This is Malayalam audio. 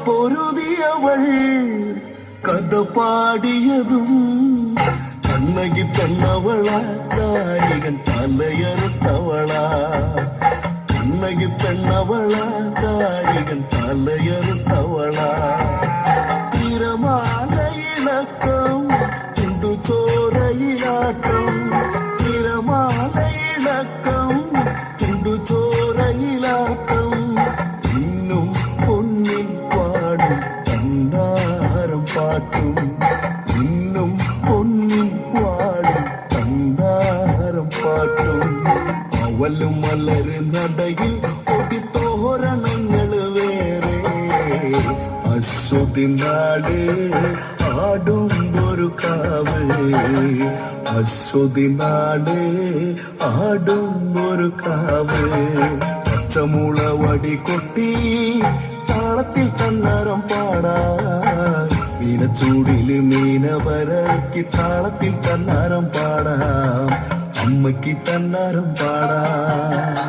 പൊരുതിയവൾ കഥ പാടിയതും കണ്ണകി പെണ്ണവള കാരികൻ തലയറുത്തവള കണ്ണകി പെണ്ണവള കാരികൻ തലയറുത്തവള തിരമാലയിളക്കം ചുണ്ടുചോരയിലാട്ടം തിരമാലയിളക്കം ചുണ്ടുചോരയിലാട്ടം ഇന്നും പൊന്നിൻ പാടും തന്നാരം പാട്ടും ഇന്നും പൊന്നിൻ പാടും തന്നാരം പാട്ടും അവലും മലര് നടയിൽ ഒടിത്തോരണങ്ങള് വേറെ അശ്വതിനാട് ആടുന്നൊരു കാവ് അശ്വതിനാട് ആടുന്നൊരു കാവ് പച്ചമുളവടി കൊട്ടി താളത്തിൽ തന്നാരം പാടാ മീനച്ചൂടില് മീന വരക്കി താളത്തിൽ തന്നാരം പാടാം അമ്മയ്ക്ക് തന്നാരം പാടാം.